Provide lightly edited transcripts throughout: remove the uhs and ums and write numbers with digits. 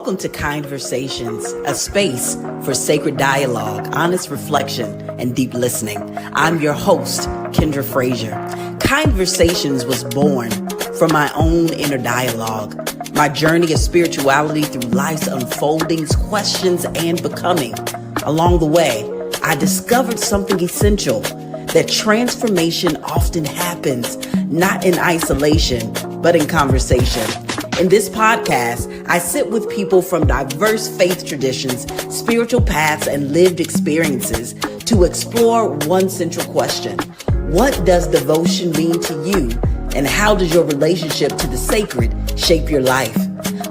Welcome to KYNDversations, a space for sacred dialogue, honest reflection, and deep listening. I'm your host, Kendra Frazier. KYNDversations was born from my own inner dialogue, my journey of spirituality through life's unfoldings, questions, and becoming. Along the way, I discovered something essential, that transformation often happens not in isolation, but in conversation. In this podcast, I sit with people from diverse faith traditions, spiritual paths, and lived experiences to explore one central question. What does devotion mean to you? And how does your relationship to the sacred shape your life?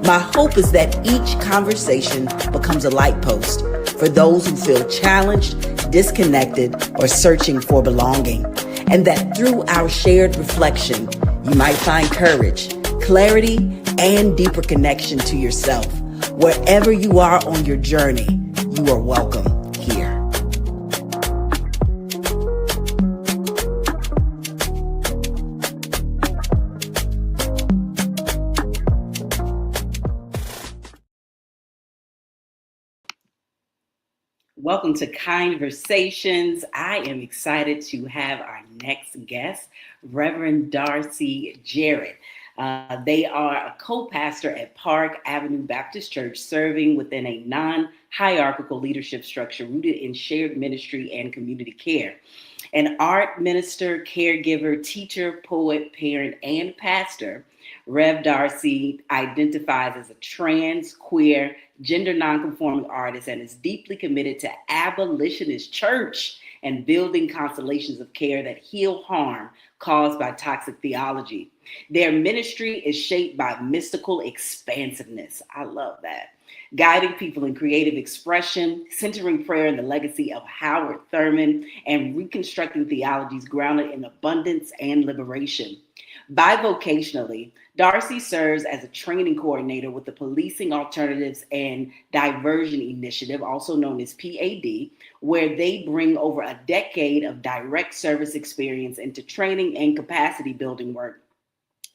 My hope is that each conversation becomes a light post for those who feel challenged, disconnected, or searching for belonging. And that through our shared reflection, you might find courage, clarity, and deeper connection to yourself. Wherever you are on your journey, you are welcome here. Welcome to KYNDversations. I am excited to have our next guest, Reverend Darci Jaret. They are a co-pastor at Park Avenue Baptist Church, serving within a non-hierarchical leadership structure rooted in shared ministry and community care. An art minister, caregiver, teacher, poet, parent, and pastor, Rev Darci identifies as a trans, queer, gender nonconforming artist and is deeply committed to abolitionist church and building constellations of care that heal harm caused by toxic theology. Their ministry is shaped by mystical expansiveness. I love that. Guiding people in creative expression, centering prayer in the legacy of Howard Thurman, and reconstructing theologies grounded in abundance and liberation. Bivocationally, Darci serves as a training coordinator with the Policing Alternatives and Diversion Initiative, also known as PAD, where they bring over a decade of direct service experience into training and capacity building work.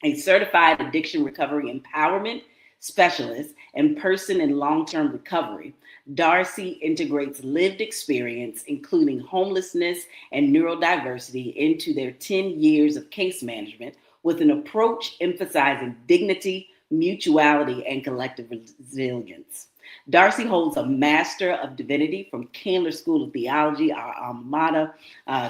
A certified addiction recovery empowerment specialist and person in long-term recovery, Darci integrates lived experience, including homelessness and neurodiversity, into their 10 years of case management with an approach emphasizing dignity, mutuality, and collective resilience. Darci holds a Master of Divinity from Candler School of Theology, our alma mater,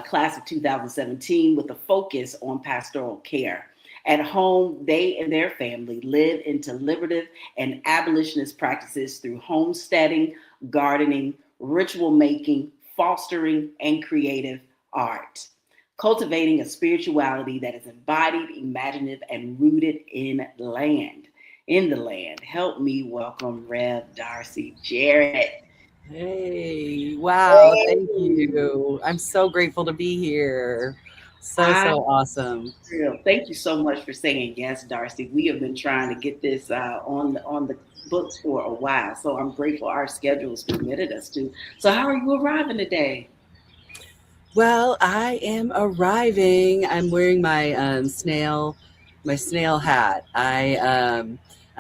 class of 2017, with a focus on pastoral care. At home, they and their family live into liberative and abolitionist practices through homesteading, gardening, ritual making, fostering, and creative art, cultivating a spirituality that is embodied, imaginative, and rooted in the land. Help me welcome Rev Darci Jaret. Hey, wow, thank you. I'm so grateful to be here. So awesome. Thank you so much for saying yes, Darci. We have been trying to get this on the books for a while, so I'm grateful our schedules permitted us to. So, how are you arriving today? Well, I am arriving. I'm wearing my snail hat. I'm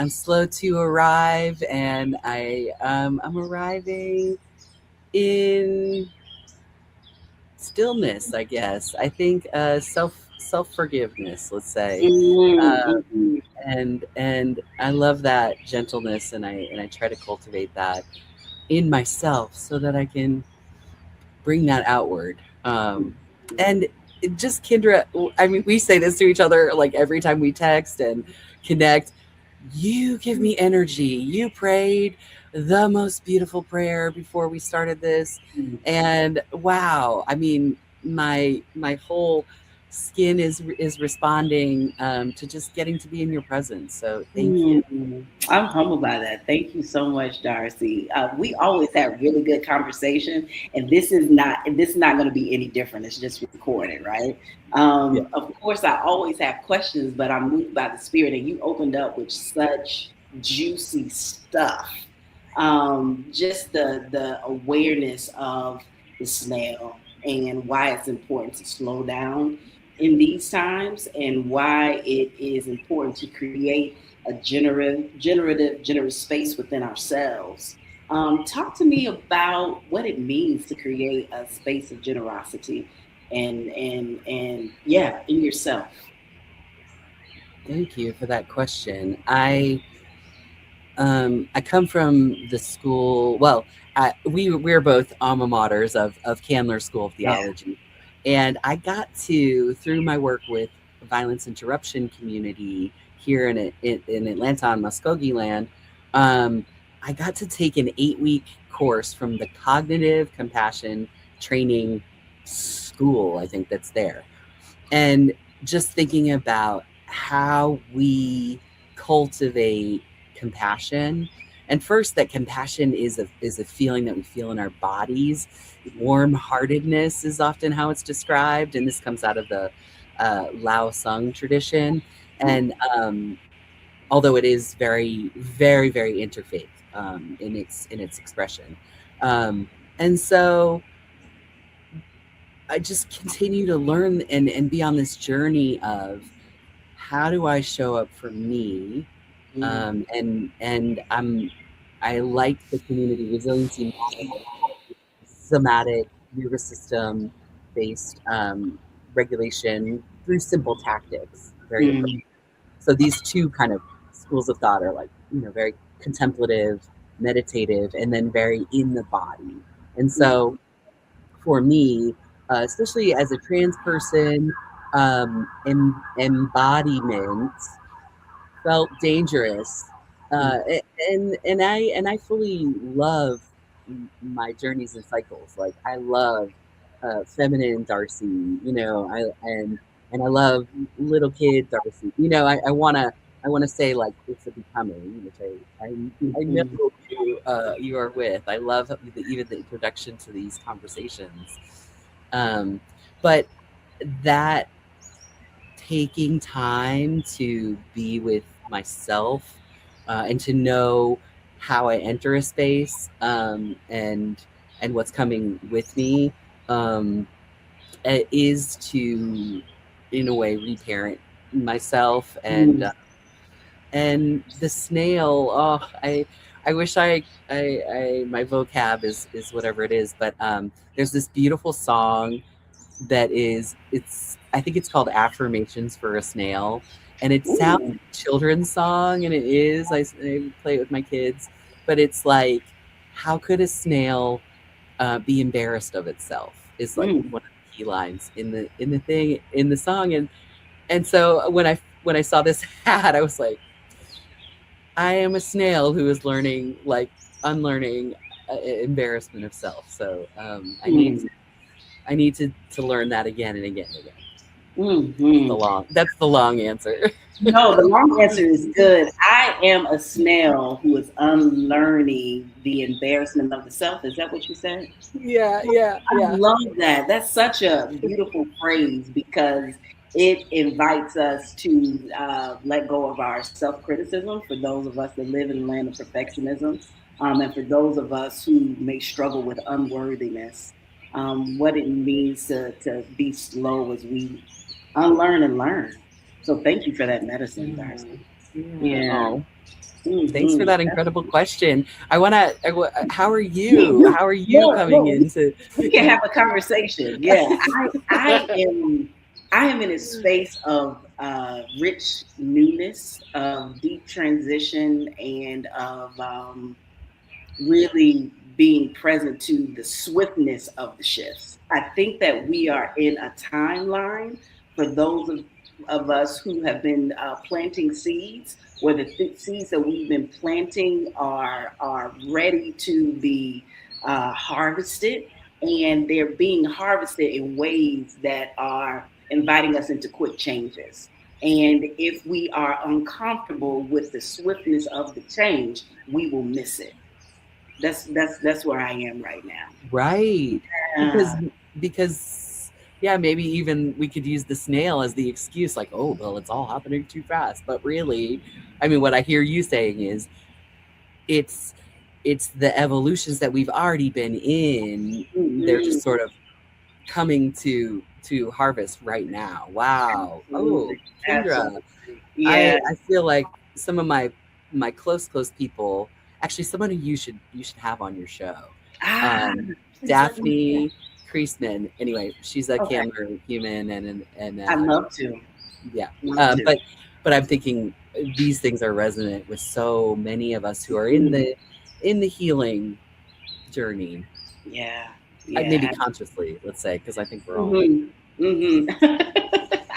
slow to arrive, and I'm arriving in stillness, I guess. I think self forgiveness, let's say. Mm-hmm. And I love that gentleness, and I try to cultivate that in myself so that I can bring that outward. And it just Kendra, I mean, we say this to each other like every time we text and connect. You give me energy. You prayed the most beautiful prayer before we started this, and wow, I mean, my whole skin is responding to just getting to be in your presence. So thank you. I'm humbled by that. Thank you so much, Darci. We always have really good conversation, and this is not going to be any different. It's just recorded, right? Yeah. Of course, I always have questions, but I'm moved by the spirit, and you opened up with such juicy stuff. Just the awareness of the snail and why it's important to slow down in these times, and why it is important to create a generous space within ourselves. Talk to me about what it means to create a space of generosity and yeah, in yourself. Thank you for that question. I come from the school. Well, we're both alma maters of Candler School of Yeah. Theology, and I got to, through my work with the violence interruption community here in Atlanta on Muskogee land. Um, I got to take an 8-week course from the Cognitive Compassion Training School. I think that's there, and just thinking about how we cultivate compassion. And first, that compassion is a feeling that we feel in our bodies. Warm heartedness is often how it's described, and this comes out of the Lao Sung tradition. And although it is very, very, very interfaith in its expression, and so I just continue to learn and be on this journey of how do I show up for me, and I like the community resiliency model, somatic nervous system based regulation through simple tactics, very appropriate. Mm, So these two kind of schools of thought are like, very contemplative, meditative, and then very in the body. And so for me, especially as a trans person, embodiment felt dangerous, mm, and I fully love my journeys and cycles. Like I love feminine Darci, and I love little kid Darci. I wanna say like it's a becoming, which I know mm, you are with. I love even the introduction to these conversations, um, but that taking time to be with myself, and to know how I enter a space, and what's coming with me, um, is to, in a way, reparent myself. and mm, uh, and the snail. Oh, I wish I my vocab is whatever it is, but there's this beautiful song that it's I think it's called Affirmations for a Snail, and it sounds ooh, like a children's song, and it is. I play it with my kids, but it's like, how could a snail be embarrassed of itself? Is like mm, one of the key lines in the song, and so when I saw this hat, I was like, I am a snail who is learning, like unlearning embarrassment of self. So mm, I need to learn that again and again and again. mm. That's the long answer. No, the long answer is good. I am a snail who is unlearning the embarrassment of the self. Is that what you said? Yeah, yeah, I yeah. love that. That's such a beautiful phrase because it invites us to let go of our self criticism for those of us that live in the land of perfectionism, and for those of us who may struggle with unworthiness. What it means to be slow as we unlearn and learn. So thank you for that medicine, Darcy. Yeah. Yeah. Oh, thanks for Mm-hmm. that incredible question. How are Yeah, you? How are you coming look, into? we can have a conversation. Yeah, I am in a space of rich newness, of deep transition, and of really being present to the swiftness of the shifts. I think that we are in a timeline for those of us who have been planting seeds, where the seeds that we've been planting are ready to be harvested, and they're being harvested in ways that are inviting us into quick changes. And if we are uncomfortable with the swiftness of the change, we will miss it. That's where I am right now. Right. Because Uh, because yeah, maybe even we could use the snail as the excuse, like, oh well, it's all happening too fast. But really, I mean, what I hear you saying is it's it's the evolutions that we've already been in. They're just mhm, sort of coming to harvest right now. Wow. Oh, absolutely, Kendra, absolutely. I Yeah. I feel like some of my close people, actually someone who you should have on your show. Ah, Um, please let me know. Daphne Kreisman. Anyway, she's a Okay. camera human and I love to. yeah. Love to. But I'm thinking these things are resonant with so many of us who are Mhm. in the healing journey. Yeah. Maybe Yeah. consciously, let's say, because I think we're all like, Hmm. Hmm.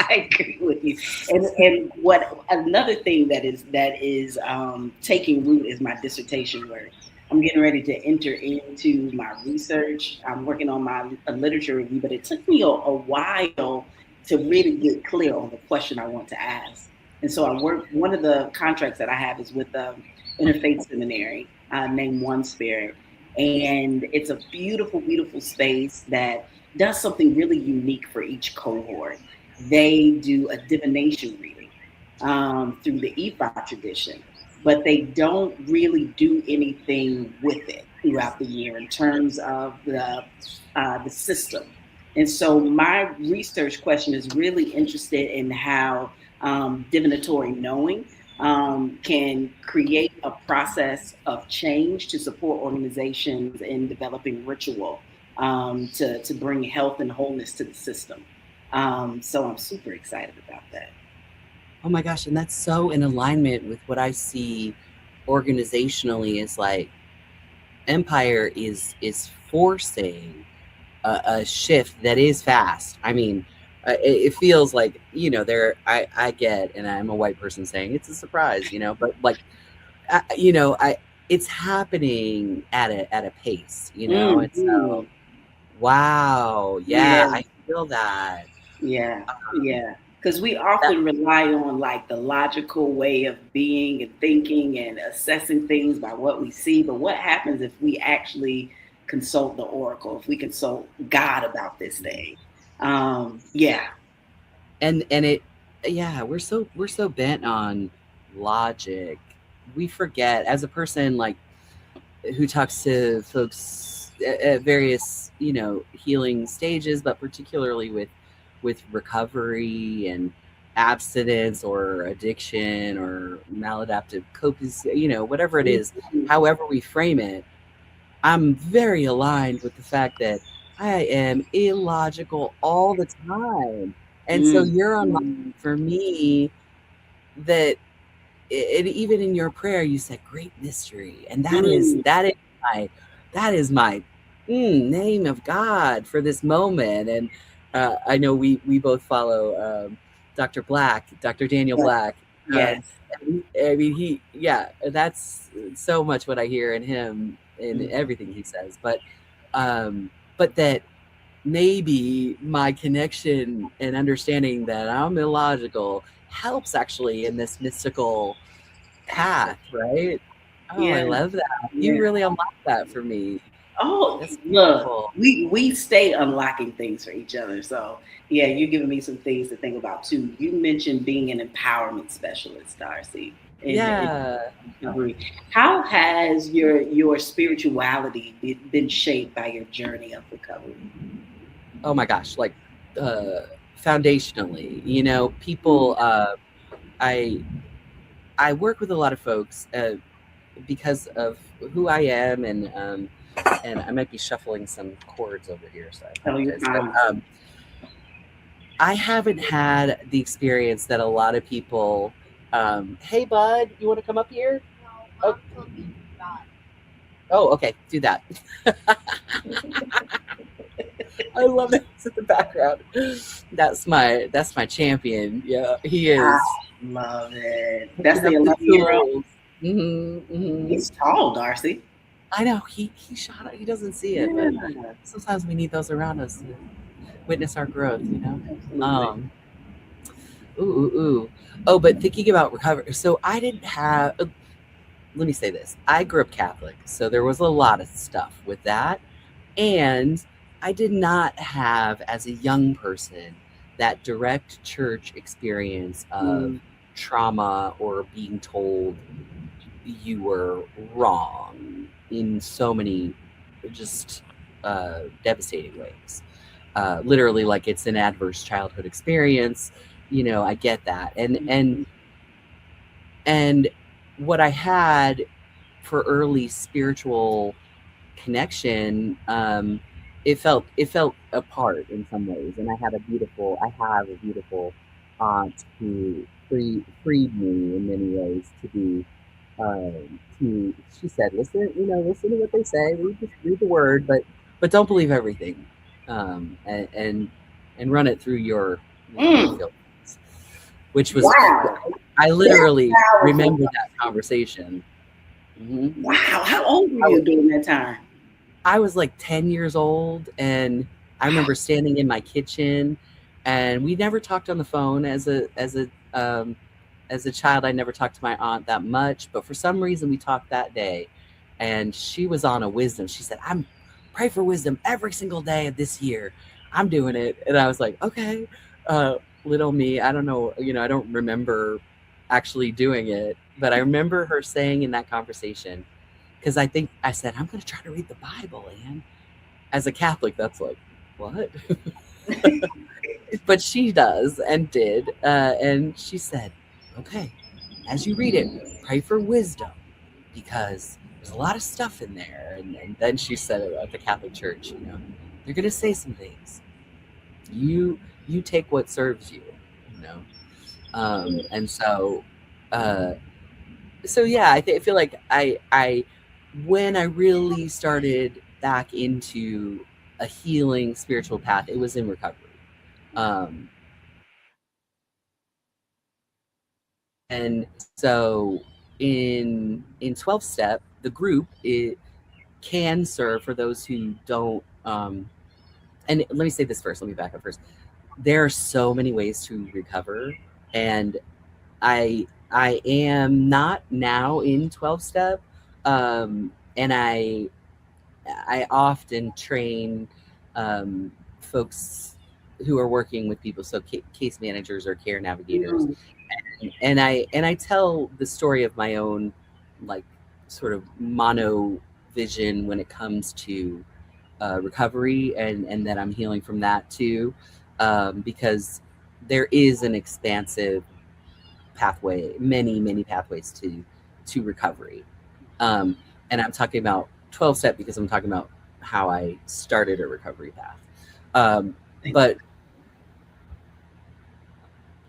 I agree with you. And what another thing that is taking root is my dissertation work. I'm getting ready to enter into my research. I'm working on my literature review, but it took me a while to really get clear on the question I want to ask. And so I work. One of the contracts that I have is with interfaith seminary named One Spirit, and it's a beautiful, beautiful space that does something really unique for each cohort. They do a divination reading through the Ifa tradition, but they don't really do anything with it throughout the year in terms of the system. And so my research question is really interested in how divinatory knowing can create a process of change to support organizations in developing ritual to bring health and wholeness to the system. So I'm super excited about that. oh my gosh, and that's so in alignment with what I see organizationally is like Empire is forcing a shift that is fast. I mean, it feels like, there. I get, and I'm a white person saying it's a surprise, but like, I it's happening at a pace, and so Mm-hmm. wow, Yeah, yeah, I feel that. yeah, yeah. Because we That often rely on like the logical way of being and thinking and assessing things by what we see. But what happens if we actually consult the oracle, if we consult God about this thing? Yeah. and it yeah, we're so bent on logic. We forget as a person like who talks to folks at various healing stages, but particularly with recovery and abstinence or addiction or maladaptive coping, whatever it is, Mhm. however we frame it. I'm very aligned with the fact that I am illogical all the time, and so Mm. you're on for me that even in your prayer you said great mystery, and that is Mm. my that is my name of God for this moment. And I know we both follow Dr. Daniel Yes. Black. um, Yes. I mean, that's so much what I hear in him in Mm. everything he says, but that maybe my connection and understanding that I'm illogical helps actually in this mystical path, right? Oh, I Yeah. love that. You Yeah. really unlocked that for me. Oh, That's look, beautiful. we stay unlocking things for each other. So yeah, you're giving me some things to think about too. You mentioned being an empowerment specialist, Darcy, in Yeah. recovery. How has your spirituality been shaped by your journey of recovery? Oh my gosh, like uh foundationally, Mm. people I I work with a lot of folks because of who I am, and I might be shuffling some chords over here, so I Oh, you're apologize. But fine. I haven't had the experience that a lot of people. Hey, bud, you want to come up here? Oh, oh, okay, do that. I love that in the background. That's my champion. Yeah, he I is love it. That's picking the up the 11-year-old. tools. Hmm. He's tall, Darcy. I know he shot it. He doesn't see it, but Yeah, sometimes we need those around us to witness our growth. absolutely. Um, ooh, ooh, ooh. Oh, but thinking about recovery, so I didn't have. Let me say this: I grew up Catholic, so there was a lot of stuff with that, and I did not have, as a young person, that direct church experience of Mm. trauma or being told you were wrong in so many just devastating ways. Literally, like it's an adverse childhood experience. I get that, and And what I had for early spiritual connection, it felt apart in some ways. And I have a beautiful aunt who freed me in many ways to be to she said, listen, listen to what they say, read the word, but don't believe everything, and run it through your filters, which was Wow. I literally Powerful. remember that conversation. Mm-hmm. Wow. How old were you during that time? I was like 10 years old, and I remember standing in my kitchen, and we never talked on the phone as a child. I never talked to my aunt that much, but for some reason we talked that day, and she was on a wisdom. She said, "I'm pray for wisdom every single day of this year. I'm doing it." And I was like, "Okay." Little me, I don't know, I don't remember actually doing it, but I remember her saying in that conversation, because I think I said, "I'm going to try to read the Bible," and as a Catholic, that's like, what? But she does and did. And she said, okay, as you read it, pray for wisdom, because there's a lot of stuff in there. And then she said at the Catholic Church, they're going to say some things. You take what serves you, you know? And uh, so yeah, I feel like I when I really started back into a healing spiritual path, it was in recovery. Um, and so in 12 step, the group, it can serve for those who don't. And let me say this first. Let me back up first. There are so many ways to recover, and I am not now in 12 step, and I often train folks who are working with people, so case managers or care navigators, Mm. and I tell the story of my own, like, sort of mono vision when it comes to recovery, and that I'm healing from that too, because there is an expansive pathway, many pathways to recovery. Um, and I'm talking about 12 step because I'm talking about how I started a recovery path. But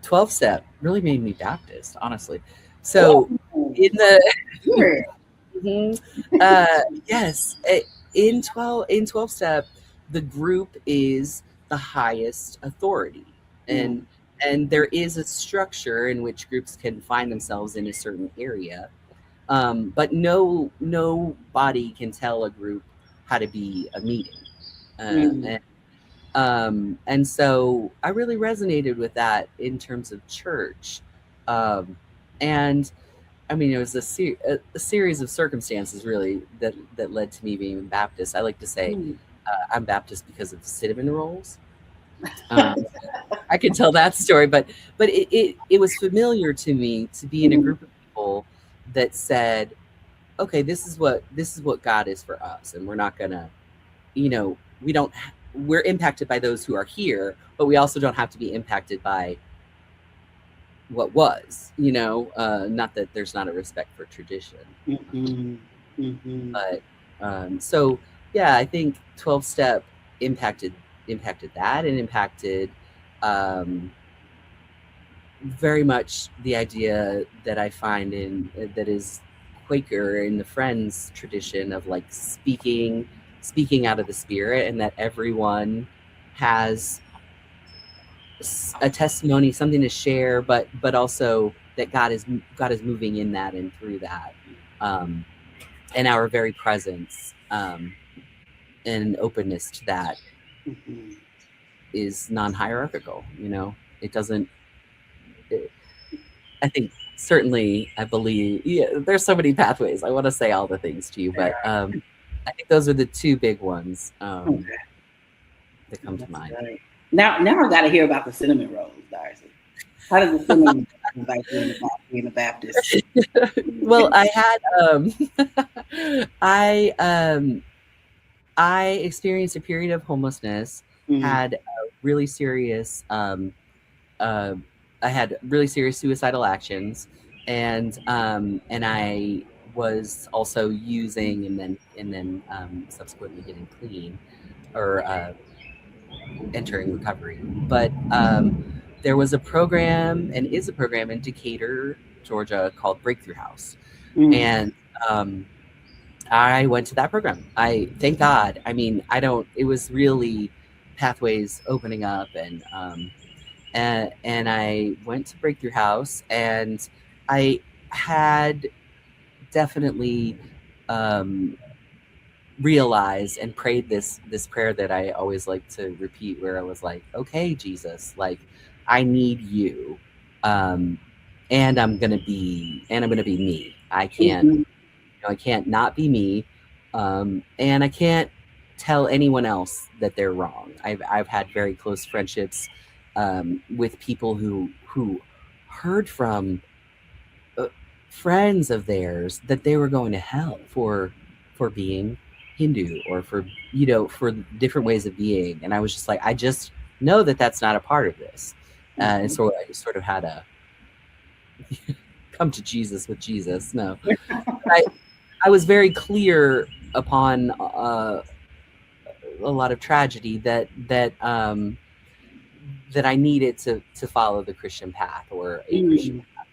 12 step really made me Baptist, honestly. So Oh, in the sure. Mhm. Yes, in 12 step, the group is the highest authority, Mm. and there is a structure in which groups can find themselves in a certain area. But nobody can tell a group how to be a meeting. Uh, Mm. and, and so I really resonated with that in terms of church. And I mean, it was a series of circumstances really that led to me being Baptist. I like to say Mm. I'm Baptist because of cinnamon rolls. Um, I could tell that story, but it was familiar to me to be in a Mm. group of people that said, okay, this is what God is for us, and we're not gonna, we don't. We're impacted by those who are here, but we also don't have to be impacted by what was. Not that there's not a respect for tradition, Mhm. Mhm. but so yeah, I think 12 step impacted that, and impacted um, very much the idea that I find in that is Quaker in the Friends tradition of, like, speaking out of the spirit, and that everyone has a testimony, something to share, but also that God is moving in that and through that, um, and our very presence, and openness to that Mhm. is non-hierarchical. It doesn't. It, I think certainly I believe, yeah, there's so many pathways. I want to say all the things to you, but I think those are the two big ones Okay. that come to That's mind. great. Now I got to hear about the cinnamon rolls, Darcy. How does the cinnamon invite you into being a Baptist? Well, I had I um I experienced a period of homelessness, Mm. had a really serious uh, I had really serious suicidal actions, and I was also using and then subsequently getting clean or entering recovery. But there was a program and is a program in Decatur, Georgia called Breakthrough House, Mm. and I went to that program. I thank God. I mean, I don't. It was really pathways opening up, and I went to Breakthrough House, and I had definitely um, realized and prayed this prayer that I always like to repeat, where I was like, "Okay, Jesus, like I need you, um, and I'm gonna be me. I can't, Mhm. I can't not be me, and I can't tell anyone else that they're wrong. I've had very close friendships with people who heard from uh, friends of theirs that they were going to hell for being Hindu or for for different ways of being, and I was just like, I just know that that's not a part of this, and Mhm. so I just sort of had to come to Jesus with Jesus. No, I I was very clear upon a lot of tragedy that I needed to follow the Christian path or a Christian Mm. path.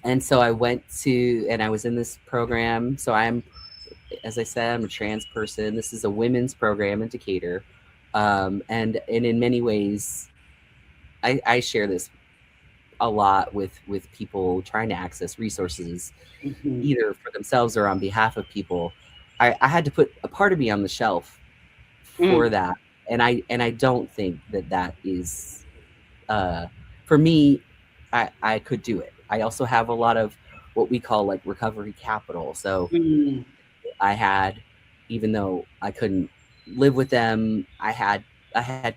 And so I went to and I was in this program. So I'm, as I said, I'm a trans person. This is a women's program in Decatur, and in many ways, I share this a lot with people trying to access resources Mhm. either for themselves or on behalf of people. I had to put a part of me on the shelf for Mm. that, and I don't think that that is uh, for me. I could do it. I also have a lot of what we call like recovery capital. So Mm. I had, even though I couldn't live with them, I had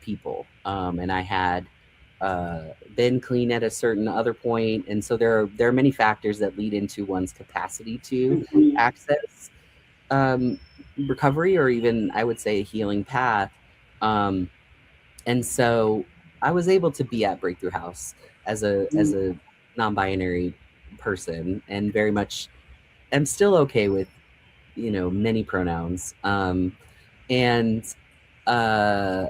people, and I had been clean at a certain other point, and so there are many factors that lead into one's capacity to Mhm. access um, recovery or even I would say a healing path. Um, and so I was able to be at Breakthrough House Mm. as a non-binary person, and very much am still okay with many pronouns. And uh,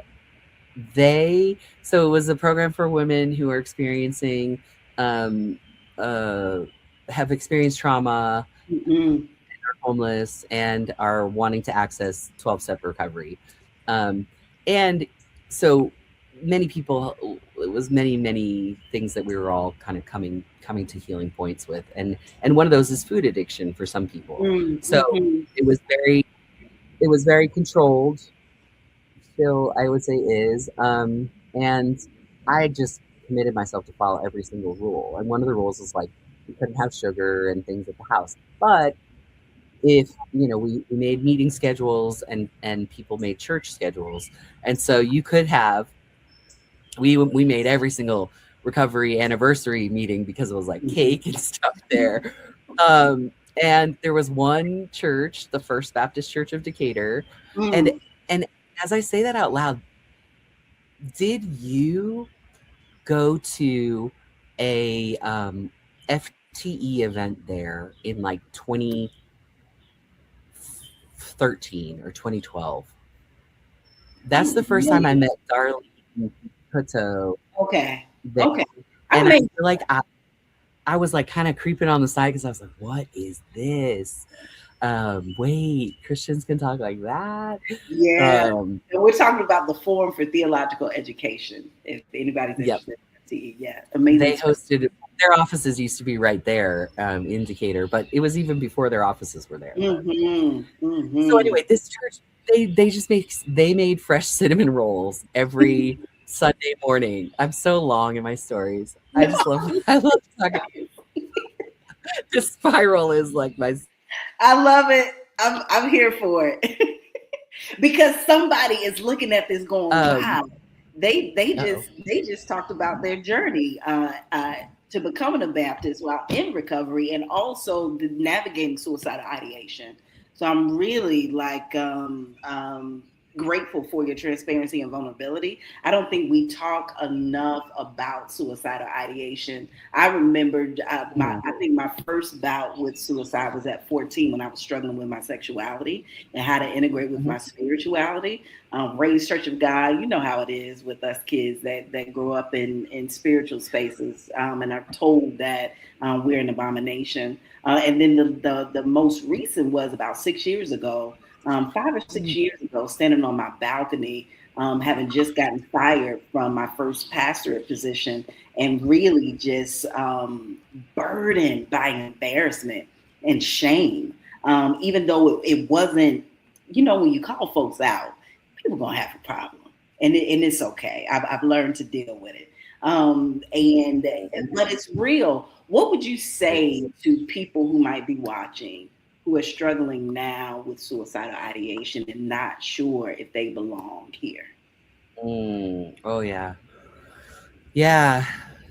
they so it was a program for women who are experiencing um, uh, have experienced trauma, Mhm. are homeless, and are wanting to access 12-step recovery. Um, and so many people, it was many things that we were all kind of coming to healing points with, and one of those is food addiction for some people. Mm. So Mhm. it was very controlled, still I would say is, and I just committed myself to follow every single rule, and one of the rules was like we couldn't have sugar and things at the house, but if we made meeting schedules and people made church schedules, and so you could have, we made every single recovery anniversary meeting because it was like Mhm. cake and stuff there. um and there was one church, the First Baptist Church of Decatur, and Mm. and as I say that out loud, did you go to a FTE event there in like 2013 or 2012? That's the I'm first time I familiar. met Darlene Kuto Okay. there, Okay. I and I may. feel like I was like kind of creeping on the side because I was like, "What is this? Wait, Christians can talk like that?" Yeah. Um, And we're talking about the Forum for Theological Education. If anybody's yep, interested in FTE, yeah, amazing they stuff. hosted. Their offices used to be right there in Decatur, but it was even before their offices were there. But Mm-hmm. so Mm-hmm. anyway, this church, they made fresh cinnamon rolls every Sunday morning. I'm so long in my stories. I just love I love talking. The spiral is like my I love it. I'm here for it. Because somebody is looking at this going, um wow, uh-oh. they just talked about their journey to becoming a Baptist while in recovery and also navigating suicidal ideation. So I'm really like grateful for your transparency and vulnerability. I don't think we talk enough about suicidal ideation. I remembered Mm. I think my first bout with suicide was at 14 when I was struggling with my sexuality and how to integrate with Mhm. my spirituality. Raised Church of God, you know how it is with us kids that grow up in spiritual spaces and are told that we're an abomination. And then the most recent was about 6 years ago, 5 or 6 years ago, standing on my balcony, having just gotten fired from my first pastorate position, and really just burdened by embarrassment and shame. Even though it wasn't, when you call folks out, people gonna have a problem, and it's okay. I've learned to deal with it. And but it's real. What would you say to people who might be watching, who are struggling now with suicidal ideation and not sure if they belong here? Mm. Oh yeah, yeah.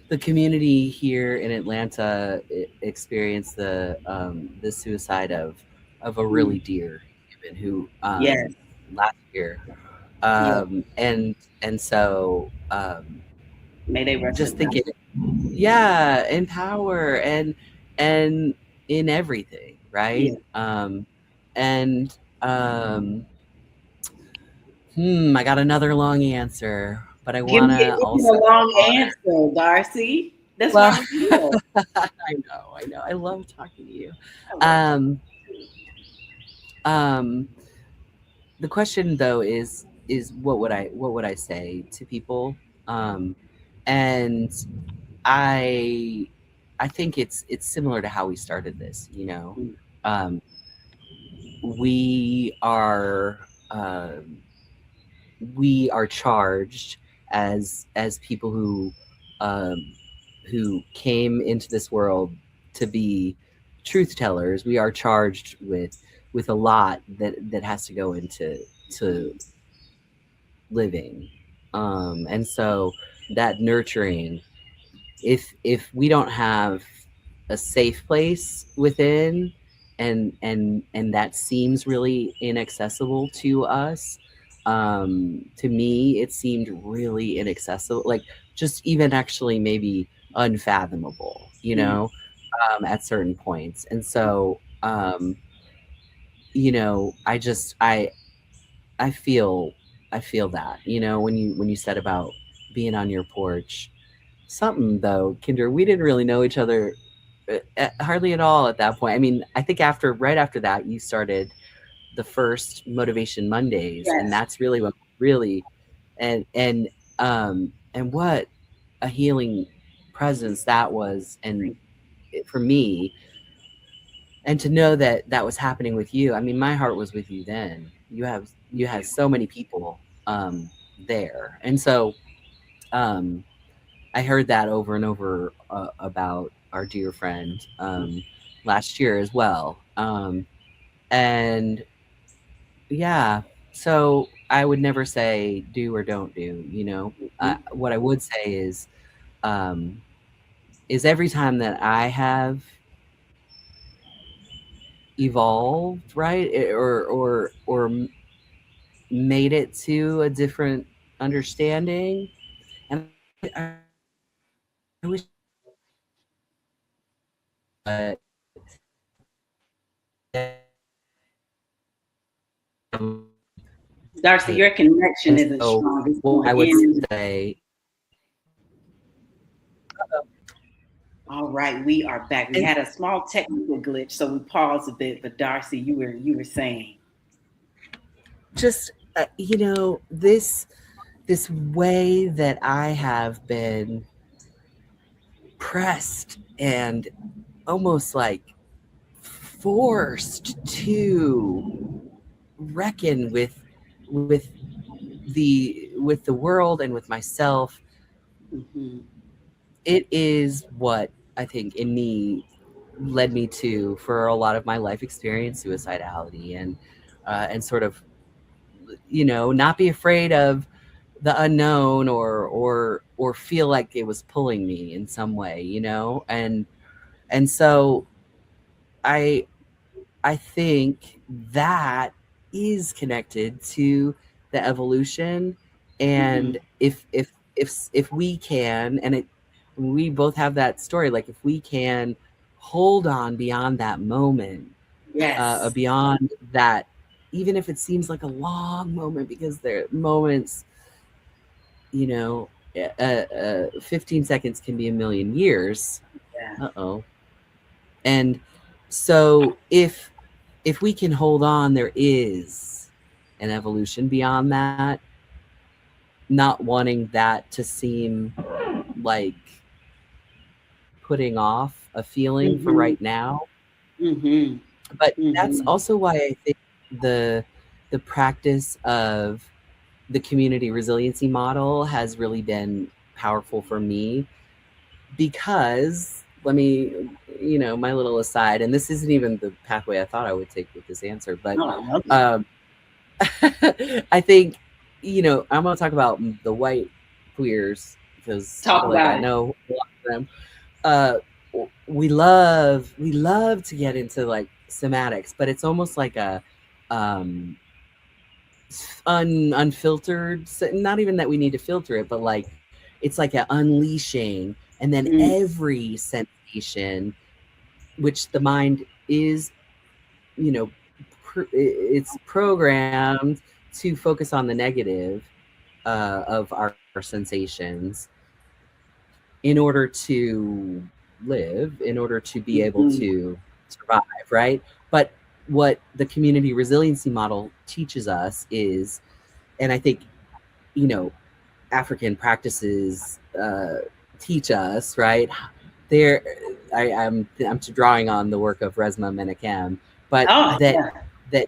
The community here in Atlanta experienced the suicide of a Mm, really dear human who yes, last year, yes. and so May they rest just in peace. thinking, yeah, in power and in everything, right? Yeah. And I got another long answer, but I wanna Give me also a long honor. answer, Darcy. That's why Well, we're here. I know. I love talking to you. I love Um, um, the question though is what would I say to people? Um, and I I think it's similar to how we started this. You know, you. um, we are we are charged as people um, who came into this world to be truth tellers. We are charged with a lot that has to go into to living, and so that nurturing, if we don't have a safe place within, and that seems really inaccessible to us, to me it seemed really inaccessible, like just even actually maybe unfathomable, Mm, at certain points. And so I just I feel that, when you said about being on your porch. Something though, Kinder, we didn't really know each other hardly at all at that point. I mean, I think right after that, you started the first Motivation Mondays, and yes. that's really what really and what a healing presence that was, and for me, and to know that that was happening with you. I mean, my heart was with you then. You Thank had you. so many people there, and so um, I heard that over and over about our dear friend last year as well. And yeah, so I would never say do or don't do. Mhm. What I would say um, is every time that I have evolved, right, or made it to a different understanding, and I wish Darcy, your connection and isn't so strong. It's what going I would in. say, All right, we are back. We had a small technical glitch, so we paused a bit. But Darcy, you were saying. just this way that I have been pressed and almost like forced to reckon with the world and with myself. Hmm. It is what I think in me led me to, for a lot of my life experience, suicidality, and sort of, not be afraid of the unknown, or feel like it was pulling me in some way, and so I I think that is connected to the evolution. Mm-hmm. And if we can, and it, we both have that story, like if we can hold on beyond that moment, Yes. beyond that, even if it seems like a long moment, because there are moments, you know, 15 seconds can be a million years. Yeah. Uh-oh. And so if we can hold on, there is an evolution beyond that, not wanting that to seem like putting off a feeling for Mm-hmm. right now. Mm-hmm. But that's Mm-hmm. also why I think the the practice of the community resiliency model has really been powerful for me, because let me, my little aside, and this isn't even the pathway I thought I would take with this answer, but Oh, I love it. um, I think, I'm going to talk about the white queers, because I Talk feel like I about it. know a lot of them. Uh, we love to get into like somatics, but it's almost like a um, unfiltered. Not even that we need to filter it, but like it's like an unleashing, and then Mm, every sensation, which the mind is, you know, it's programmed to focus on the negative of our sensations in order to live, in order to be able mhm. to survive, right? But what the community resiliency model teaches us is, and I think, you know, African practices teach us, right? There, I'm drawing on the work of Resma Menakem, but Oh, that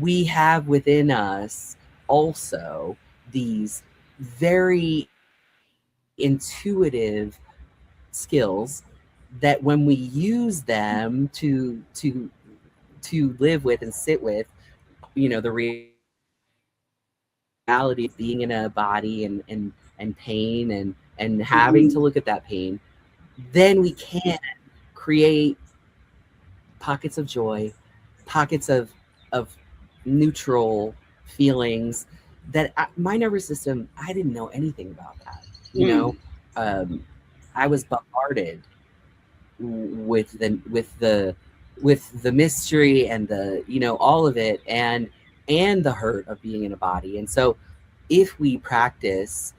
we have within us also these very intuitive skills that when we use them to live with and sit with, the reality of being in a body and pain and having to look at that pain, mhm, then we can create pockets of joy, pockets of neutral feelings that my nervous system, I didn't know anything about that. mm, Um, I was bombarded with the mystery and the, all of it, and the hurt of being in a body. And so if we practice,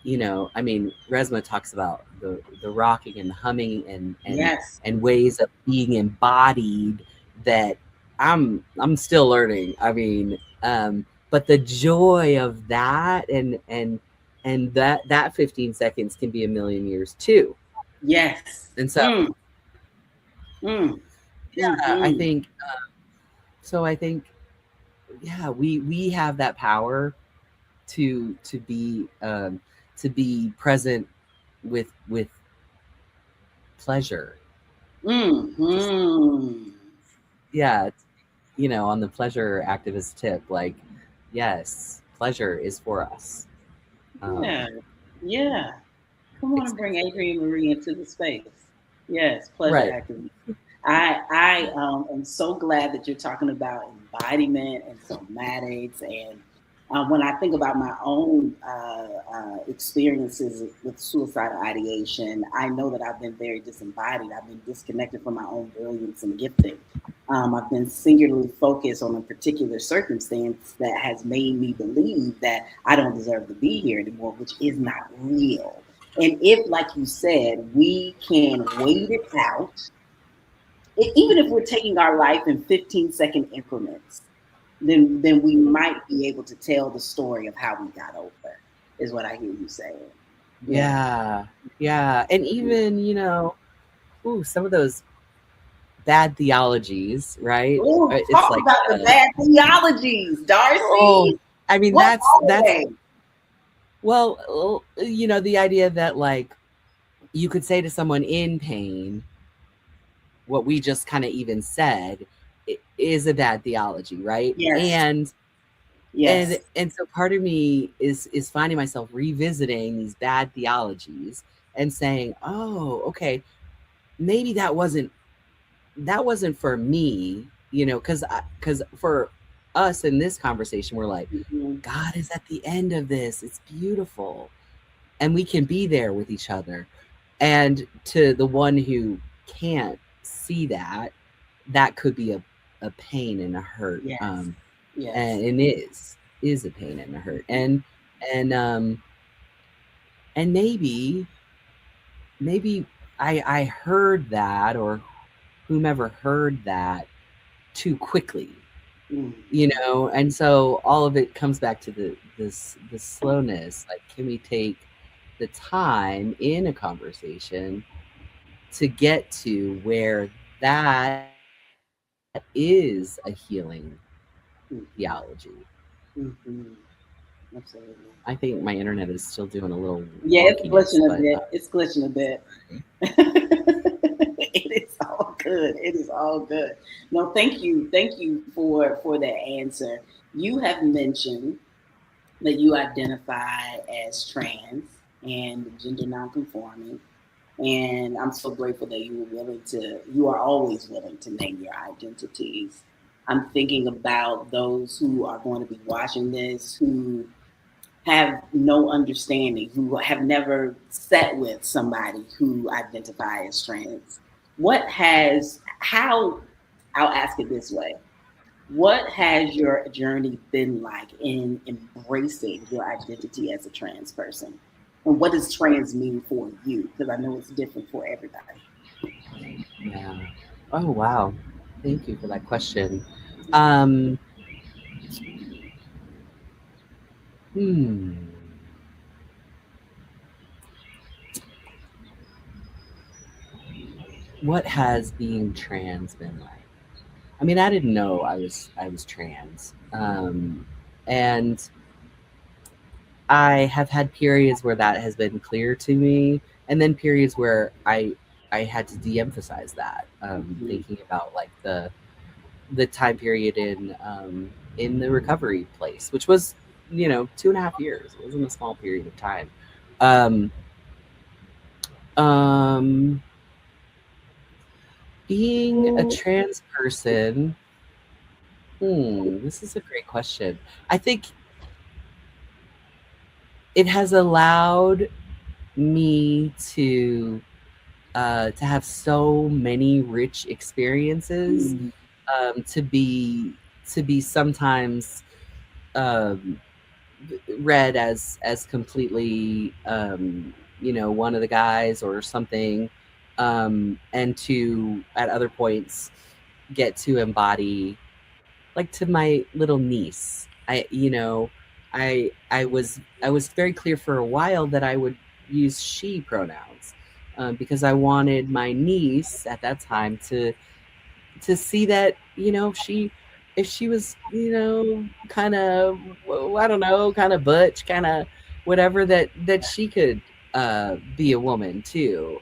I mean, Resma talks about the rocking and the humming yes, and ways of being embodied that I'm still learning. I mean, but the joy of that, and that 15 seconds can be a million years too. yes. And so, Mm, yeah, I mhm. think so. I think, yeah, we have that power to be present with pleasure. Just, Mhm. yeah, on the pleasure activist tip, like, yes, pleasure is for us. Yeah, Um, yeah. Come on and bring Exclusively. Adrienne Marie into the space. Yes, pleasure Right. activism. I am so glad that you're talking about embodiment and somatics. And when I think about my own experiences with suicidal ideation, I know that I've been very disembodied. I've been disconnected from my own brilliance and gifting. I've been singularly focused on a particular circumstance that has made me believe that I don't deserve to be here anymore, which is not real. And if, like you said, we can wait it out, even if we're taking our life in 15-second increments, then we might be able to tell the story of how we got over, is what I hear you saying. Yeah. Yeah. Yeah. And even, ooh, some of those bad theologies, right? Oh, It's talk like, about the bad theologies, oh, Darcy. I mean, What are that's they? well, the idea that, like, you could say to someone in pain what we just kind of even said is a bad theology, right? Yes, And yes, and so part of me is finding myself revisiting these bad theologies and saying, oh, okay, maybe that wasn't for me, because for us in this conversation, we're like, Mhm. God is at the end of this. It's beautiful. And we can be there with each other. And to the one who can't see that, that could be a pain and a hurt. Yes. Yes. And it is a pain and a hurt. And and maybe I heard that, or whomever heard that too quickly, you Mhm. know. And so all of it comes back to the slowness. Like, can we take the time in a conversation to get to where that is a healing theology? Mhm. I Absolutely. think my internet is still doing a little Yeah, it's wonkiness, glitching a but bit. It's glitching a bit. It is all good. It is all good. No, thank you. Thank you for that answer. You have mentioned that you identify as trans and gender nonconforming. And I'm so grateful that you are always willing to name your identities. I'm thinking about those who are going to be watching this who have no understanding, who have never sat with somebody who identify as trans. I'll ask it this way. What has your journey been like in embracing your identity as a trans person? And what does trans mean for you? Because I know it's different for everybody. yeah. Oh wow. Thank you for that question. Um hmm. What has being trans been like? I mean, I didn't know I was trans. And I have had periods where that has been clear to me, and then periods where I had to de-emphasize that. Mhm. Thinking about like the time period in the recovery place, which was 2.5 years. It wasn't a small period of time. Um, um, Being a trans person, this is a great question. I think it has allowed me to have so many rich experiences, Mhm. to be sometimes um, read as completely one of the guys or something, and to at other points get to embody, like, to my little niece. I was very clear for a while that I would use she pronouns, because I wanted my niece at that time to see that, if she was, kind of, I don't know, kind of butch, kind of whatever, that she could be a woman too.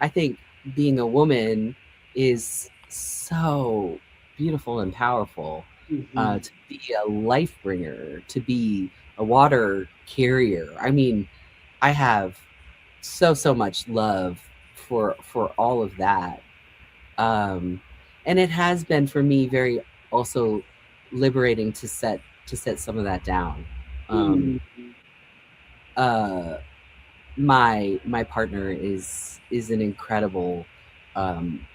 I think being a woman is so beautiful and powerful. Mhm. To be a life bringer, to be a water carrier. I mean, I have so much love for all of that. um, and it has been for me very also liberating to set some of that down. um, Mhm. uh, my partner is an incredible um,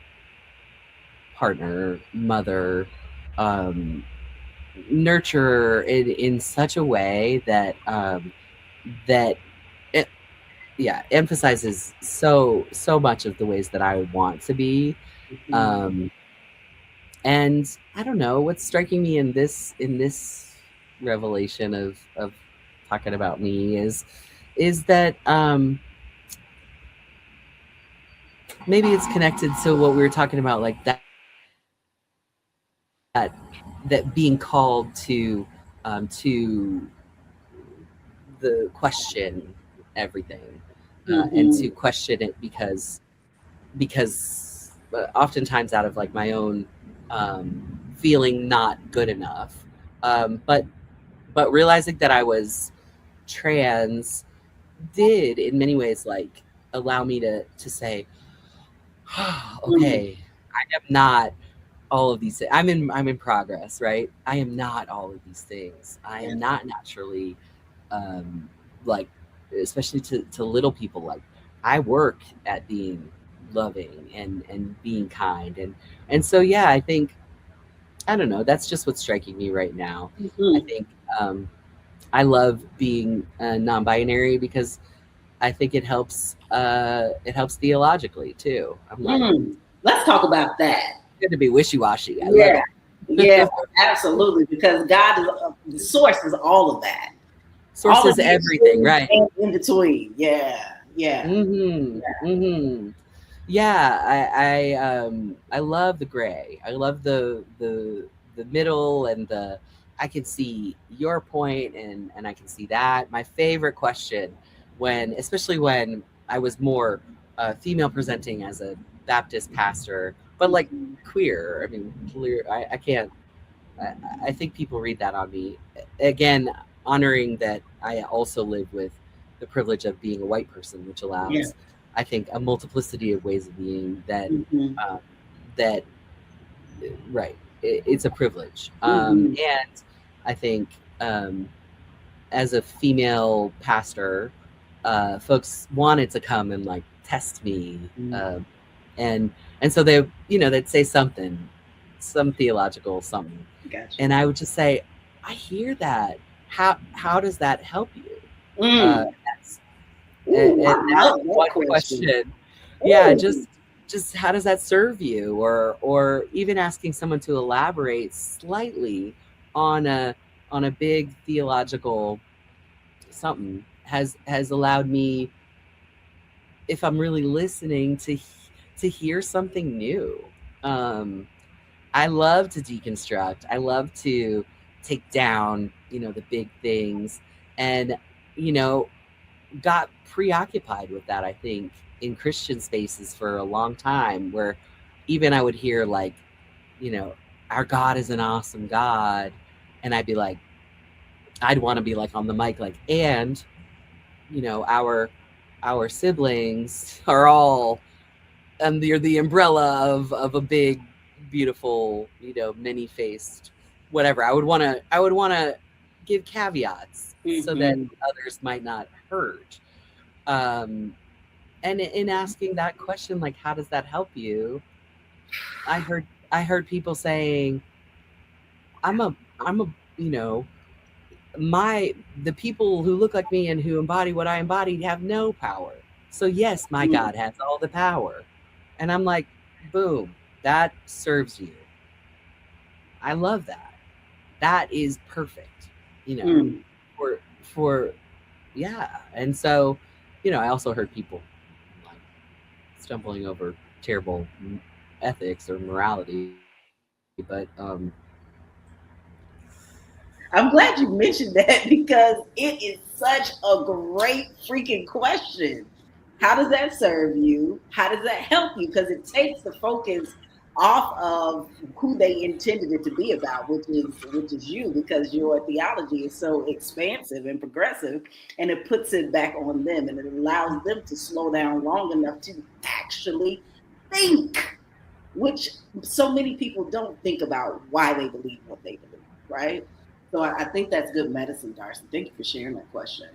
partner, mother, um, nurturer in such a way that it, yeah, emphasizes so much of the ways that I want to be. Mhm. um, And I don't know what's striking me in this revelation of talking about me is that, maybe it's connected to what we were talking about, like that being called to the question everything, and to Mhm. question it because oftentimes out of like my own feeling not good enough, but realizing that I was trans did in many ways like allow me to say, Mhm. okay, I am not all of these things. I'm in progress, right? I am not all of these things. I am not naturally um like, especially to little people, like I work at being loving and being kind, and so yeah, I think, I don't know, that's just what's striking me right now. I Mm-hmm. think I love being non-binary because I think it helps theologically too. I'm like, Mm. Let's talk about that. good to be wishy-washy. I love Yeah, yeah, it. absolutely. Because God is the source is all of that, Source all of is the everything, extremes right? and in between. Yeah, yeah. Yeah, I love the gray. I love the middle, and the, I can see your point, and I can see that. My favorite question, when, especially when I was more female presenting as a Baptist pastor, but like Mhm. queer. I mean, clear. I can't. I, I think people read that on me. Again, honoring that I also live with the privilege of being a white person, which Yeah. allows, I think, a multiplicity of ways of being that Hmm. um, that right. It's a privilege, Hmm. and I think as a female pastor, folks wanted to come and like test me, and so they, they'd say something, some theological something, Gotcha. and I would just say, I hear that. How does that help you? Mm. That's, Ooh, and I that's love that one question. question. Yeah, Ooh. just how does that serve you? Or even asking someone to elaborate slightly on a big theological something has allowed me, if I'm really listening, to hear something new. Um, I love to deconstruct. I love to take down, the big things, and you know, got preoccupied with that. I think in Christian spaces for a long time, where even I would hear like, you know, our God is an awesome God, and I'd be like, I'd want to be like on the mic, like, and our siblings are all under the umbrella of a big, beautiful, many-faced whatever. I would want to give caveats so that Hmm. others might not hurt. Um, and in asking that question, like, how does that help you? I heard people saying, I'm a you know my the people who look like me and who embody what I embody have no power. So yes, my God has all the power. And I'm like, boom, that serves you. I love that. That is perfect. You know, Mm. for yeah. And so, I also heard people like stumbling over terrible ethics or morality, but I'm glad you mentioned that because it is such a great freaking question. How does that serve you? How does that help you? Because it takes the focus off of who they intended it to be about, which is you, because your theology is so expansive and progressive, and it puts it back on them and it allows them to slow down long enough to actually think, which so many people don't think about why they believe what they believe, right? So I think that's good medicine, Darcy. Thank you for sharing that question.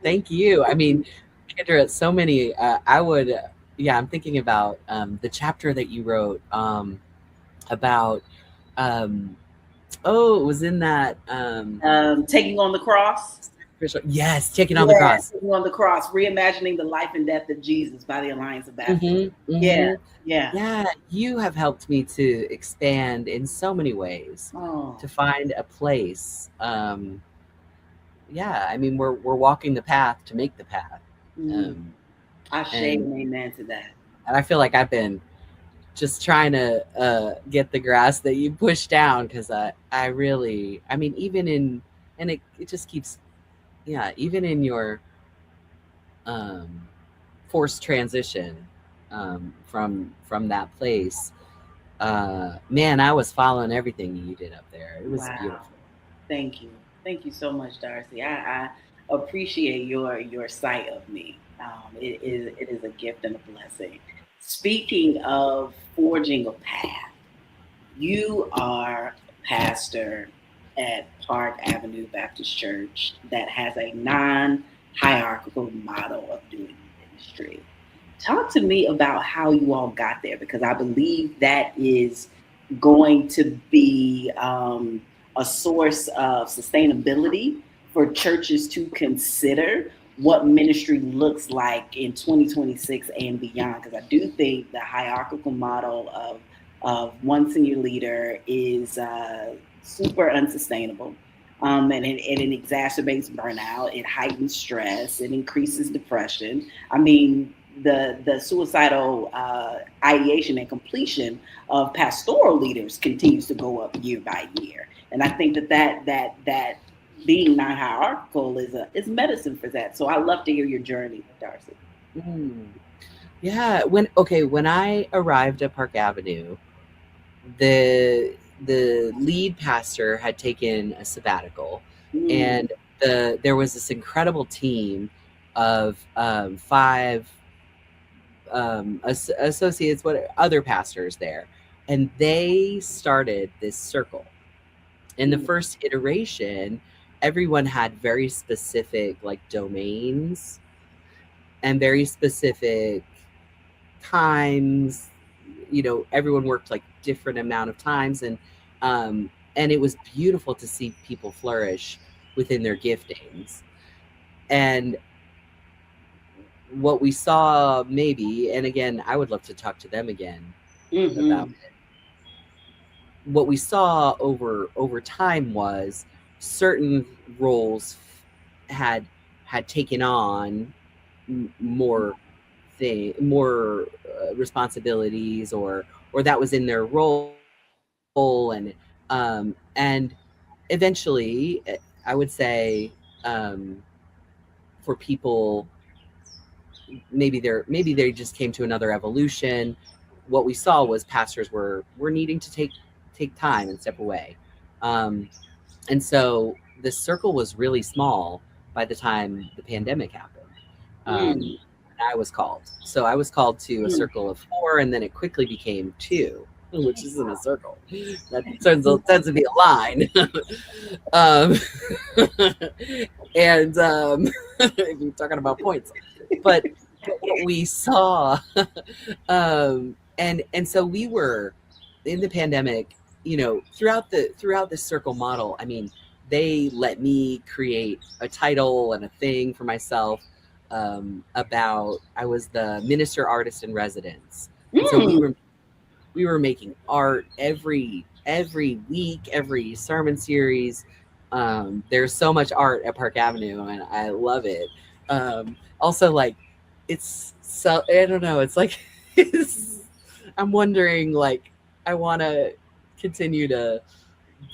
thank you. I mean, Kendra, so many. I would, yeah. I'm thinking about the chapter that you wrote about. Um, oh, it was in that. Taking on the cross. Yes, taking on the Yeah, cross. taking on the cross, reimagining the life and death of Jesus by the Alliance of Baptists. Yeah, Mm-hmm. yeah. Yeah, you have helped me to expand in so many ways, Oh, to find a place. Yeah, I mean, we're walking the path to make the path, mm, um, I say and an amen to that. I feel like I've been just trying to get the grass that you push down, because I really, I mean, even in, and it just keeps, yeah, even in your um, forced transition from that place, man, I was following everything you did up there. It was Wow. beautiful. Thank you. Thank you so much, Darcy. I appreciate your sight of me. It is a gift and a blessing. Speaking of forging a path. You are a pastor at Park Avenue Baptist Church that has a non-hierarchical model of doing ministry. Talk to me about how you all got there, because I believe that is going to be a source of sustainability for churches to consider what ministry looks like in 2026 and beyond. Because I do think the hierarchical model of one senior leader is super unsustainable. And it exacerbates burnout, it heightens stress, it increases depression. I mean, the suicidal ideation and completion of pastoral leaders continues to go up year by year. And I think that being non-hierarchical is medicine for that. So I love to hear your journey, Darci. Mm. Yeah. When I arrived at Park Avenue, the lead pastor had taken a sabbatical, Mm, and there was this incredible team of five associates, what other pastors there, and they started this circle. In the mm, first iteration, everyone had very specific like domains and very specific times. Everyone worked like different amount of times, and it was beautiful to see people flourish within their giftings. And what we saw, maybe, and again, I would love to talk to them again about mm-hmm, what we saw over time was certain roles had taken on more responsibilities, or that was in their role, and eventually, I would say, for people, maybe they just came to another evolution. What we saw was pastors were needing to take time and step away, um, and so the circle was really small by the time the pandemic happened. mm, I was called. So I was called to a mm. circle of four, and then it quickly became two, which isn't a circle. That tends to be a line. um, and if you're talking about points, but what we saw, and so we were in the pandemic. Throughout the circle model. I mean, they let me create a title and a thing for myself, about I was the minister artist in residence, and so we Mm. were making art every week, every sermon series. There's so much art at Park Avenue, and I love it. Also, like, it's so, I don't know. It's like I'm wondering, like, I want to continue to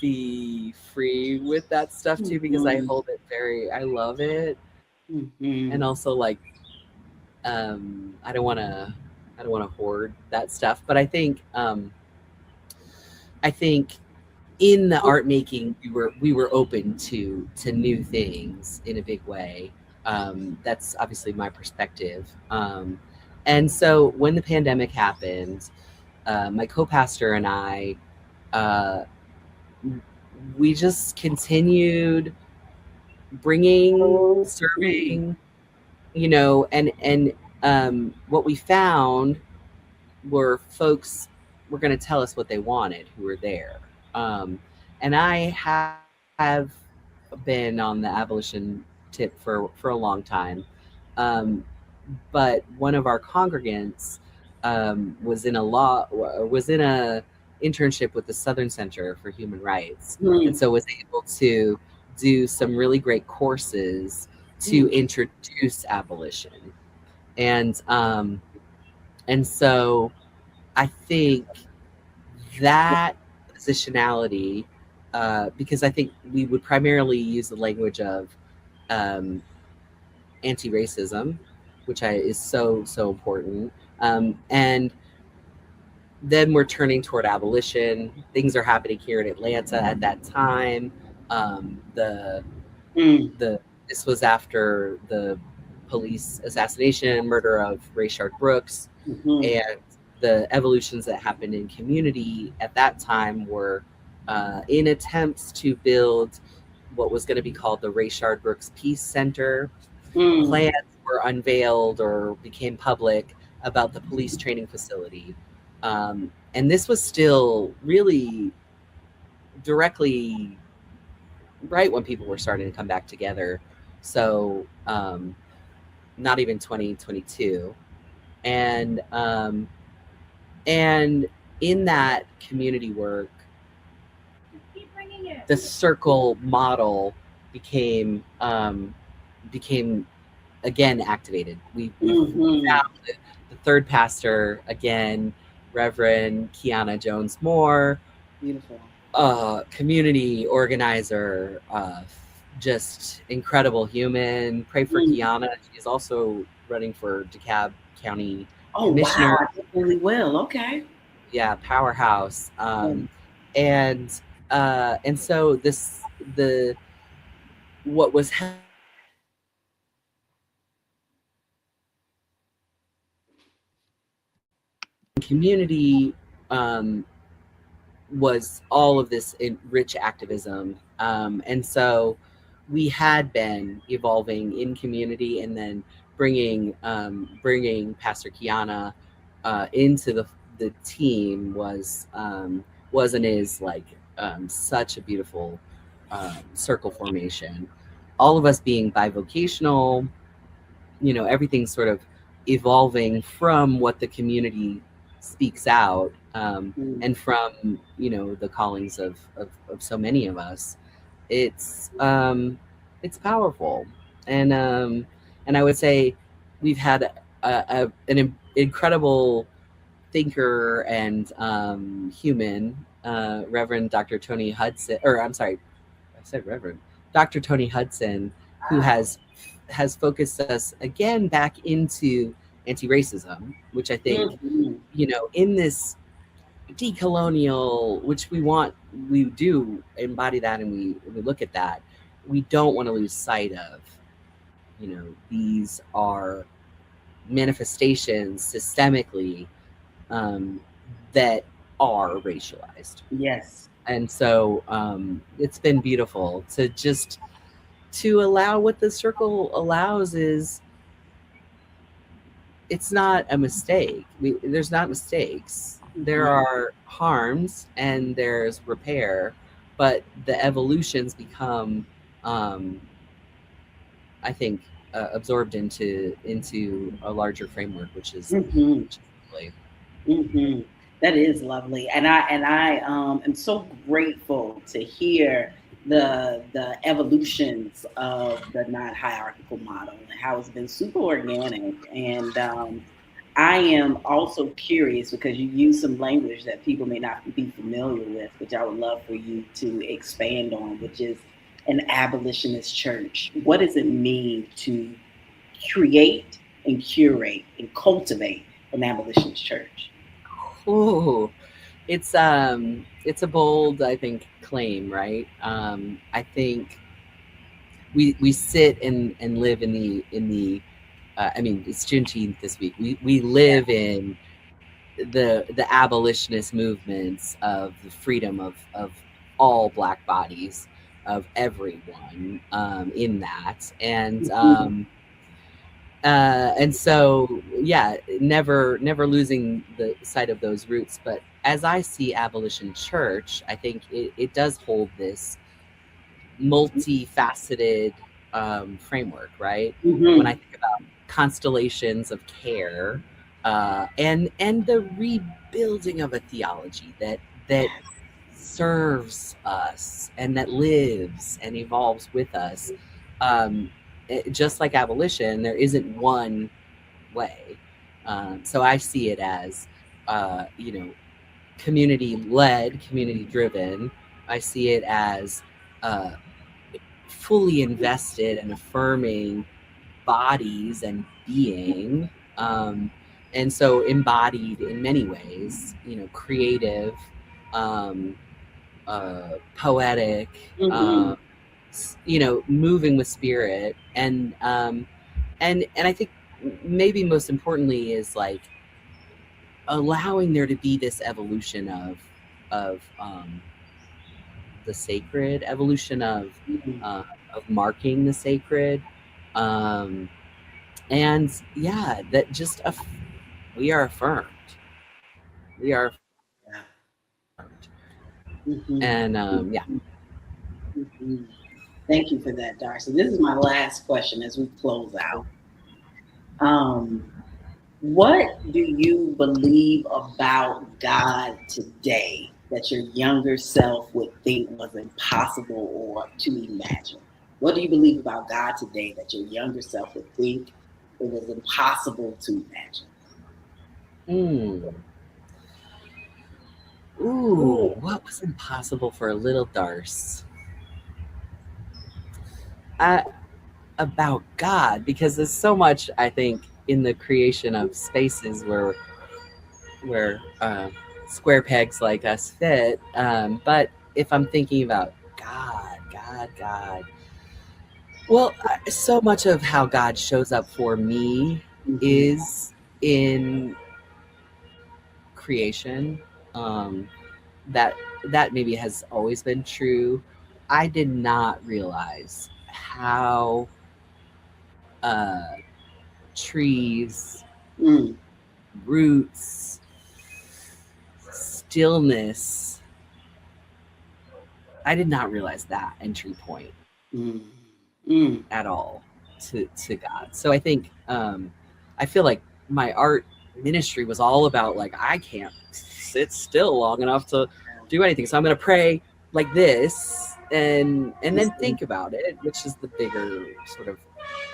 be free with that stuff too, because I Mhm, hold it very. I love it, and mhm, also, like, I don't want to hoard that stuff. But I think in the art making, we were open to new things in a big way. That's obviously my perspective. And so when the pandemic happened, my co-pastor and I, uh, we just continued bringing, mm, serving, and what we found were folks were going to tell us what they wanted who were there. And I have been on the abolition tip for a long time. Um, but one of our congregants, was in a internship with the Southern Center for Human Rights, and mm, so was able to do some really great courses to mm. introduce abolition. And um, and so I think that positionality, because I think we would primarily use the language of, um, anti-racism, which is so important, and then we're turning toward abolition. Things are happening here in Atlanta at that time. The Mm, the This was after the police assassination, murder of Rayshard Brooks, mhm, and the evolutions that happened in community at that time were in attempts to build what was going to be called the Rayshard Brooks Peace Center. Mm, Plans were unveiled or became public about the police training facility. And this was still really directly right when people were starting to come back together. So, not even 2022. And, and in that community work, the circle model became became again activated. We mm-hmm. found the third pastor again, Reverend Kiana Jones Moore, Beautiful. community organizer, just incredible human. Pray for Mm. Kiana. She's also running for DeKalb County Oh, wow. Commissioner. I did really well. Okay. Yeah, powerhouse. Yeah. And and so this the what was community was all of this rich activism. And so we had been evolving in community, and then bringing Pastor Kiana into the team was and is like such a beautiful circle formation. All of us being bivocational, everything's sort of evolving from what the community speaks out, Mm. and from the callings of so many of us. it's it's powerful. And I would say we've had an incredible thinker and human, Reverend Dr. Tony Hudson, or I'm sorry, I said Reverend Dr. Tony Hudson, who has focused us again back into anti-racism, which I think, Mm-hmm. in this decolonial, which we do embody that, and we look at that, we don't want to lose sight of, these are manifestations systemically, um, that are racialized. Yes. And so it's been beautiful to allow. What the circle allows is, it's not a mistake. There's not mistakes. There Mm-hmm. are harms and there's repair, but the evolutions become, um, I think, absorbed into a larger framework, Mm-hmm. which is lovely. Mm-hmm. That is lovely, and I am so grateful to hear the evolutions of the non-hierarchical model and how it's been super organic. And I am also curious because you use some language that people may not be familiar with, which I would love for you to expand on, which is an abolitionist church. What does it mean to create and curate and cultivate an abolitionist church? Ooh, it's a bold, I think, claim, right? I think we sit and live in the I mean, it's Juneteenth this week. We live in the abolitionist movements of the freedom of all Black bodies, of everyone, in that. Mhm. And so, yeah, never losing the sight of those roots. But as I see Abolition Church, I think it does hold this multifaceted framework, right? When I Mhm. think about constellations of care, and the rebuilding of a theology that Yes. serves us and that lives and evolves with us. Um, just like abolition, there isn't one way. So I see it as, community led, community driven. I see it as uh, fully invested and affirming bodies and being. And so embodied in many ways, creative, um, poetic, Mhm. moving with spirit. And I think maybe most importantly is like, allowing there to be this evolution of the sacred, evolution of marking the sacred, um, and yeah, that just we are affirmed. We are affirmed, Yeah. and Mhm. yeah. Mhm. Thank you for that, Darcy. This is my last question as we close out. Um, what do you believe about God today that your younger self would think was impossible or to imagine? What do you believe about God today that your younger self would think it was impossible to imagine? Mm. Ooh, what was impossible for a little Darce? About God, because there's so much I think in the creation of spaces where square pegs like us fit. But if I'm thinking about God, well, so much of how God shows up for me Mhm. is in creation. That that maybe has always been true. I did not realize how uh, trees, Mm, roots, stillness. I did not realize that entry point mm, mm. at all to God. So I feel like my art ministry was all about like I can't sit still long enough to do anything. So I'm gonna pray like this and then think about it, which is the bigger sort of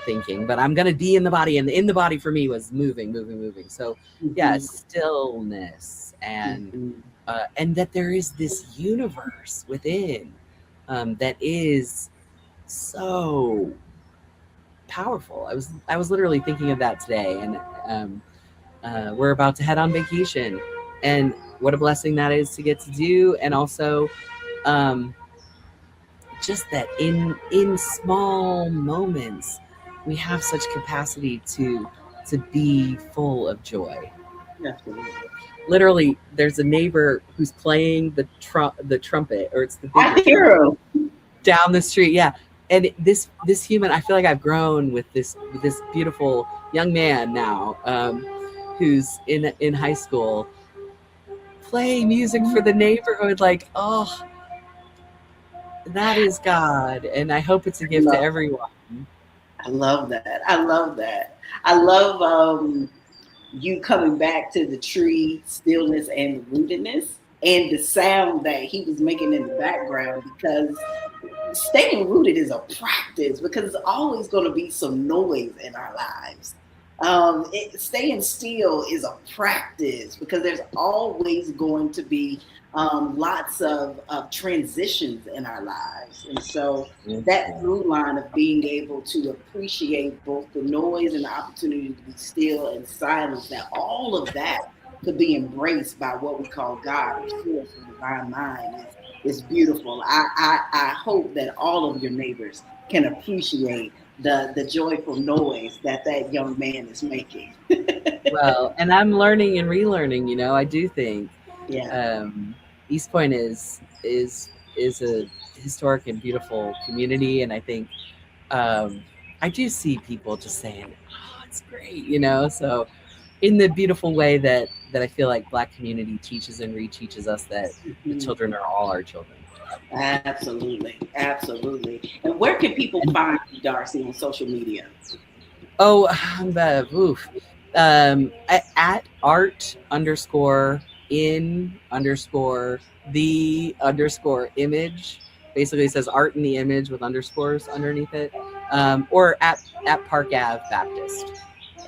thinking. But I'm gonna be in the body, and in the body for me was moving. So yeah, Mhm, stillness mhm. and that there is this universe within that is so powerful. I was literally thinking of that today, and we're about to head on vacation, and what a blessing that is to get to do, and also um, just that in small moments we have such capacity to be full of joy. Absolutely. Literally, there's a neighbor who's playing the trumpet, or it's the bigger I hear trumpet him. down the street. Yeah, and this human, I feel like I've grown with this beautiful young man now, who's in high school, playing music for the neighborhood. Like, oh, that is God, and I hope it's a gift to Love everyone. I love that. I love that. I love you coming back to the tree stillness and the rootedness and the sound that he was making in the background, because staying rooted is a practice, because it's always going to be some noise in our lives. Staying still is a practice, because there's always going to be lots of transitions in our lives. And so that Mhm. through line of being able to appreciate both the noise and the opportunity to be still and silent, that all of that could be embraced by what we call God or source or divine mind is beautiful. I hope that all of your neighbors can appreciate the joyful noise that that young man is making. Well, and I'm learning and relearning. I do think Yeah. um, East Point is a historic and beautiful community, and I think um, I do see people just saying, "Oh, it's great," So in the beautiful way that I feel like Black community teaches and reteaches us that the Mhm. children are all our children. Absolutely. Absolutely. And where can people And find you, Darcy, on social media? oh, oof. At art underscore in underscore the underscore image. Basically, it says art in the image with underscores underneath it. Or at Park Ave Baptist.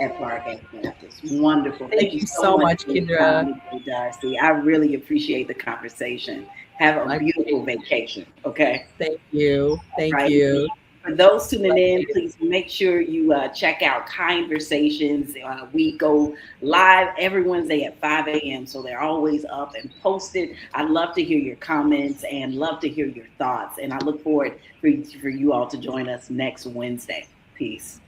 At Park Ave Baptist. Wonderful. Thank Thank you you so so much much, for your time Kendra. today, Darcy. I really appreciate the conversation. Have a I appreciate beautiful it. vacation. Okay. Thank you. Thank Right. you. For those tuning Love in, you. please make sure you check out KYNDversations. We go live every Wednesday at 5 a.m. So they're always up and posted. I'd love to hear your comments and love to hear your thoughts. And I look forward for you all to join us next Wednesday. Peace.